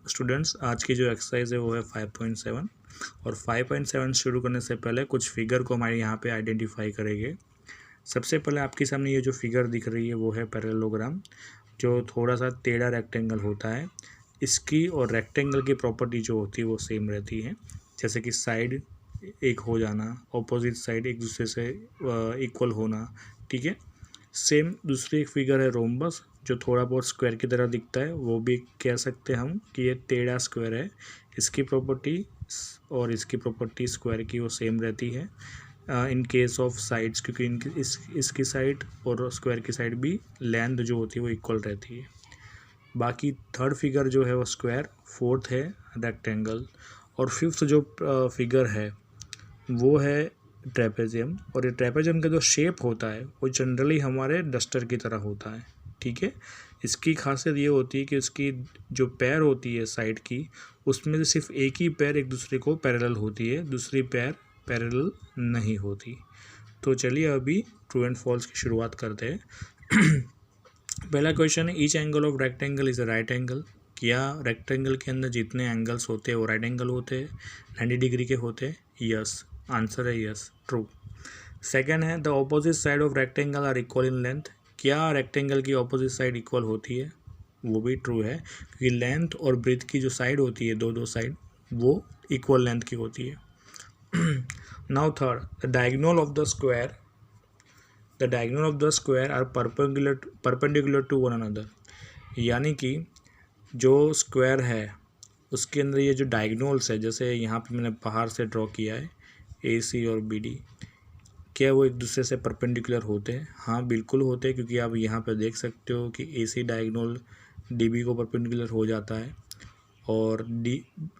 Students, आज की जो एक्सरसाइज है वो है 5.7 और 5.7 शुरू करने से पहले कुछ फिगर को हमारे यहाँ पे आइडेंटिफाई करेंगे। सबसे पहले आपके सामने ये जो फिगर दिख रही है वो है पैरेललोग्राम, जो थोड़ा सा टेढ़ा रेक्टेंगल होता है। इसकी और रेक्टेंगल की प्रॉपर्टी जो होती है वो सेम रहती है, जैसे कि साइड एक हो जाना, ऑपोजिट साइड एक दूसरे से इक्वल होना। ठीक है, सेम दूसरी एक फिगर है रोम्बस, जो थोड़ा बहुत स्क्वायर की तरह दिखता है। वो भी कह सकते हैं हम कि ये टेढ़ा स्क्वायर है। इसकी प्रॉपर्टी और इसकी प्रॉपर्टी स्क्वायर की वो सेम रहती है इन केस ऑफ साइड्स, क्योंकि इसकी साइड और स्क्वायर की साइड भी लेंथ जो होती है वो इक्वल रहती है। बाकी थर्ड फिगर जो है वो स्क्वायर, फोर्थ है रेक्टेंगल और फिफ्थ जो फिगर है वो है ट्रेपेजियम। और ये ट्रेपेजियम का जो शेप होता है वो जनरली हमारे डस्टर की तरह होता है। ठीक है, इसकी खासियत ये होती है कि उसकी जो पैर होती है साइड की, उसमें से सिर्फ एक ही पैर एक दूसरे को पैरेलल होती है, दूसरी पैर पैरेलल नहीं होती। तो चलिए अभी ट्रू एंड फॉल्स की शुरुआत करते हैं। पहला क्वेश्चन है, each angle of rectangle is a right angle. क्या रेक्टेंगल के अंदर जितने एंगल्स होते हैं वो राइट एंगल होते हैं, 90 डिग्री के होते हैं? यस, आंसर है यस, ट्रू। सेकेंड है, the opposite side of rectangle are equal in length. क्या रेक्टेंगल की ऑपोजिट साइड इक्वल होती है? वो भी ट्रू है, क्योंकि लेंथ और ब्रेथ की जो साइड होती है, दो साइड, वो इक्वल लेंथ की होती है। Now third, the diagonal of the square are perpendicular to one another. यानी कि जो स्क्वायर है उसके अंदर ये जो डायगोनल्स है, जैसे यहाँ पे मैंने बाहर से ड्रॉ किया है AC और BD, क्या वो एक दूसरे से परपेंडिकुलर होते हैं? हाँ, बिल्कुल होते हैं, क्योंकि आप यहाँ पे देख सकते हो कि AC डायगोनल DB को परपेंडिकुलर हो जाता है और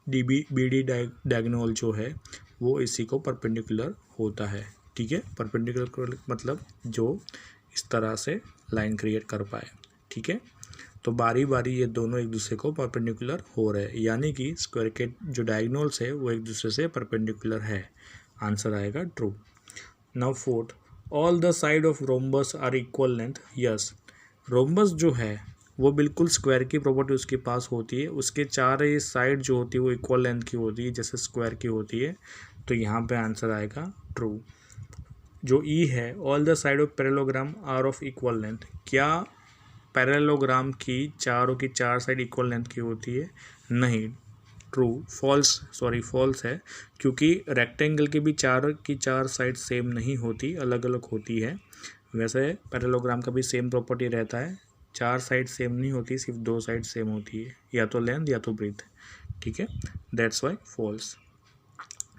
BD डायगोनल जो है वो AC को परपेंडिकुलर होता है। ठीक है, परपेंडिकुलर मतलब जो इस तरह से लाइन क्रिएट कर पाए। ठीक है, तो बारी बारी ये दोनों एक दूसरे को परपेंडिकुलर हो रहे हैं, यानी कि स्क्वायर के जो डायगोनल्स है वो एक दूसरे से परपेंडिकुलर है। आंसर आएगा true. Now fourth, all the side of rhombus are equal length. Yes, rhombus जो है वो बिल्कुल स्क्वायर की प्रॉपर्टी उसके पास होती है, उसके चार साइड जो होती है वो इक्वल लेंथ की होती है, जैसे स्क्वायर की होती है। तो यहाँ पे आंसर आएगा ट्रू। जो ई है, all the side of parallelogram are of equal length. क्या पैरेललोग्राम की चारों की चार साइड इक्वल लेंथ की होती है? नहीं, ट्रू, फॉल्स है, क्योंकि रेक्टेंगल की भी चार साइड सेम नहीं होती, अलग अलग होती है। वैसे पैरेललोग्राम का भी सेम प्रॉपर्टी रहता है, चार साइड सेम नहीं होती, सिर्फ दो साइड सेम होती है, या तो लेंथ या तो ब्रेथ। ठीक है, that's why false.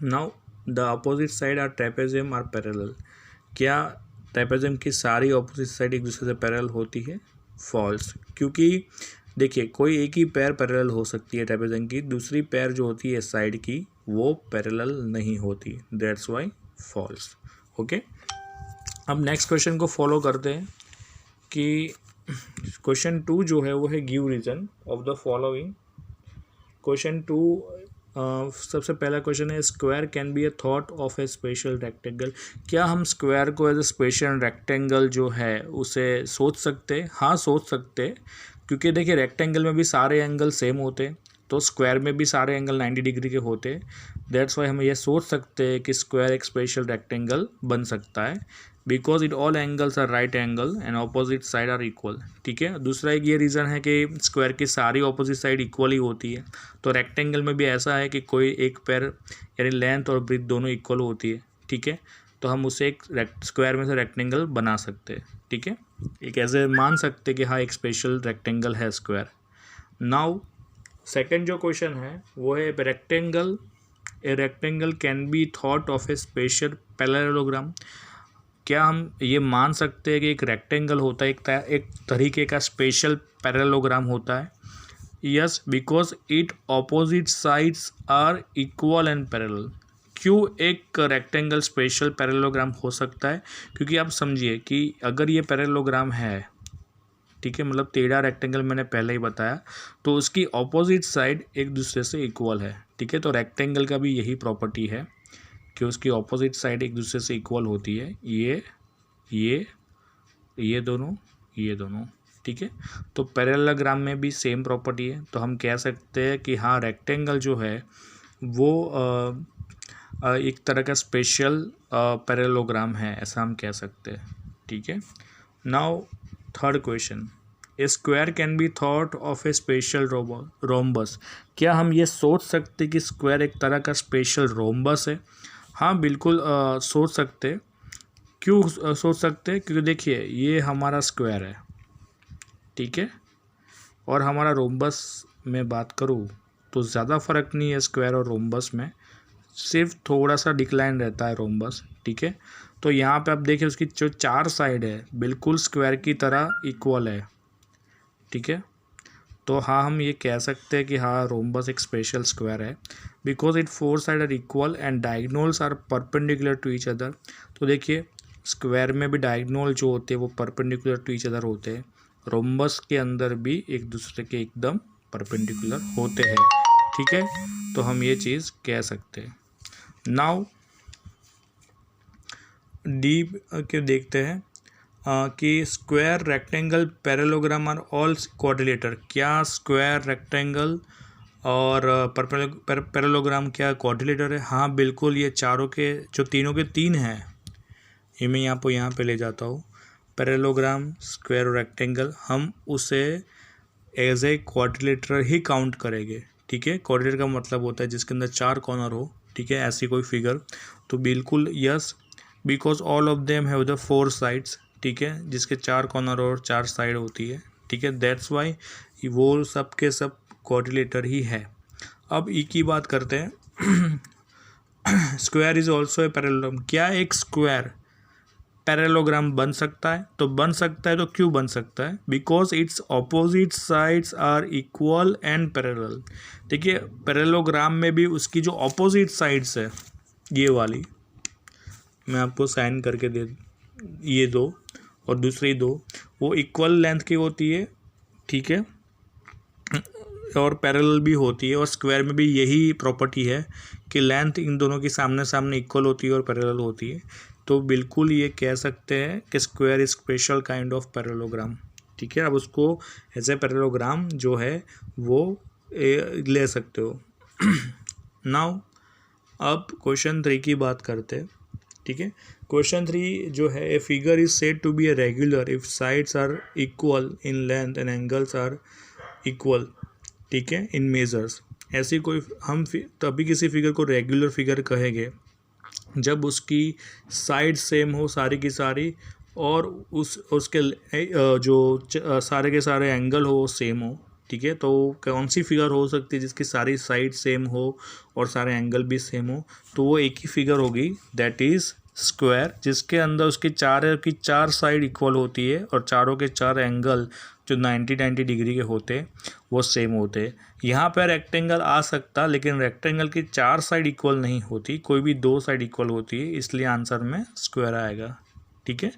Now the opposite side are trapezium are parallel. क्या ट्रेपेजियम की सारी अपोजिट साइड एक दूसरे से पैरेलल होती है? फॉल्स, क्योंकि देखिए कोई एक ही पैर पैरेलल हो सकती है ट्रेपेजियम की, दूसरी पैर जो होती है साइड की वो पैरेलल नहीं होती। That's why false. ओके, अब नेक्स्ट क्वेश्चन को फॉलो करते हैं कि क्वेश्चन 2 जो है वो है give reason of the following. Question 2 सबसे पहला क्वेश्चन है, square can be a thought of a special rectangle. क्या हम स्क्वायर को एज ए स्पेशल रेक्टेंगल जो है उसे सोच सकते? हाँ, सोच सकते, क्योंकि देखिए रेक्टेंगल में भी सारे एंगल सेम होते, तो स्क्वायर में भी सारे एंगल 90 डिग्री के होते। दैट्स वाई हम ये सोच सकते हैं कि स्क्वायर एक स्पेशल रेक्टेंगल बन सकता है, because it all angles are right angle and opposite side are equal. ठीक है, दूसरा एक ये रीज़न है कि स्क्वायर की सारी ऑपोजिट साइड इक्वल ही होती है, तो रेक्टेंगल में भी ऐसा है कि कोई एक पैर यानी लेंथ और ब्रेथ दोनों इक्वल होती है। ठीक है, तो हम उसे एक स्क्वायर में से रेक्टेंगल बना सकते हैं। ठीक है, एक ऐसे मान सकते कि हाँ एक स्पेशल रेक्टेंगल है स्क्वायर। नाउ सेकेंड जो क्वेश्चन है वो है, a rectangle can be thought of a special parallelogram. क्या हम ये मान सकते हैं कि एक रेक्टेंगल होता है, एक तरीके का स्पेशल पैरेललोग्राम होता है? Yes, because it opposite sides are equal and parallel. क्यों एक रेक्टेंगल स्पेशल पैरेललोग्राम हो सकता है? क्योंकि आप समझिए कि अगर ये पैरेललोग्राम है, ठीक है, मतलब टेढ़ा रेक्टेंगल मैंने पहले ही बताया, तो उसकी ऑपोजिट साइड एक दूसरे से इक्वल है। ठीक है, तो रेक्टेंगल का भी यही प्रॉपर्टी है कि उसकी ऑपोजिट साइड एक दूसरे से इक्वल होती है। ये दोनों, ये दोनों। ठीक है। तो पैरेललोग्राम में भी सेम प्रॉपर्टी है, तो हम कह सकते हैं कि हाँ रेक्टेंगल जो है वो एक तरह का स्पेशल पैरेललोग्राम है, ऐसा हम कह सकते हैं, ठीक है। Now third question, A square can be thought of a special rhombus. क्या हम ये सोच सकते कि स्क्वायर एक तरह का स्पेशल रोम्बस है? हाँ बिल्कुल सोच सकते। क्यों सोच सकते? क्योंकि देखिए ये हमारा स्क्वायर है, ठीक है, और हमारा रोम्बस में बात करूँ तो ज़्यादा फ़र्क नहीं है स्क्वायर और रोम्बस में, सिर्फ थोड़ा सा डिक्लाइन रहता है रोम्बस, ठीक है। तो यहाँ पे आप देखिए उसकी जो चार साइड है बिल्कुल स्क्वायर की तरह इक्वल है, ठीक है। तो हाँ हम ये कह सकते हैं कि हाँ रोम्बस एक स्पेशल स्क्वायर है because it four side are equal and diagonals are perpendicular to each other. तो देखिए स्क्वायर में भी डायगोनल जो होते हैं वो परपेंडिकुलर टू ईच अदर होते हैं, रोम्बस के अंदर भी एक दूसरे के एकदम परपेंडिकुलर होते हैं, ठीक है। तो हम ये चीज़ कह सकते हैं। नाउ डी के देखते हैं कि square rectangle parallelogram are all quadrilateral. क्या स्क्वायर रेक्टेंगल और पैरेललोग्राम क्या क्वाड्रिलेटर है? हाँ बिल्कुल, ये चारों के जो तीनों के तीन हैं, ये मैं यहाँ पे ले जाता हूँ। पैरेललोग्राम, स्क्वायर और रेक्टेंगल हम उसे एज ए क्वाड्रिलेटर ही काउंट करेंगे, ठीक है। क्वाड्रिलेटर का मतलब होता है जिसके अंदर चार कॉर्नर हो, ठीक है, ऐसी कोई फिगर। तो बिल्कुल yes, because all of them have the four sides, ठीक है, जिसके चार कॉर्नर और चार साइड होती है, ठीक है, दैट्स वाई वो सब के सब क्वाड्रिलेटर ही है। अब ई की बात करते हैं। Square is also a parallelogram. क्या एक स्क्वायर पैरेललोग्राम बन सकता है? तो बन सकता है। तो क्यों बन सकता है? Because its opposite sides are equal and parallel. देखिए पैरेललोग्राम में भी उसकी जो ऑपोजिट साइड्स है, ये वाली मैं आपको साइन करके दे, ये दो और दूसरी दो, वो इक्वल लेंथ की होती है, ठीक है, और पैरेलल भी होती है। और स्क्वायर में भी यही प्रॉपर्टी है कि लेंथ इन दोनों की सामने सामने इक्वल होती है और पैरेलल होती है। तो बिल्कुल ये कह सकते हैं कि square is special kind of parallelogram, ठीक है। अब उसको एज ए पैरेललोग्राम जो है वो ले सकते हो। नाउ अब क्वेश्चन 3 की बात करते हैं, ठीक है। क्वेश्चन 3 जो है, a figure is said to be a regular if sides are equal in length and angles are equal, ठीक है, इन मेजर्स। ऐसी कोई हम तभी किसी फिगर को रेगुलर फिगर कहेंगे जब उसकी साइड सेम हो सारी की सारी, और उसके जो सारे के सारे एंगल हो सेम हो, ठीक है। तो कौन सी फिगर हो सकती है जिसकी सारी साइड सेम हो और सारे एंगल भी सेम हो? तो वो एक ही फिगर होगी, दैट इज़ स्क्वायर, जिसके अंदर उसकी चार साइड इक्वल होती है और चारों के चार एंगल जो 90 डिग्री के होते वो सेम होते। यहाँ पर रेक्टेंगल आ सकता, लेकिन रेक्टेंगल की चार साइड इक्वल नहीं होती, कोई भी दो साइड इक्वल होती है, इसलिए आंसर में स्क्वायर आएगा, ठीक है।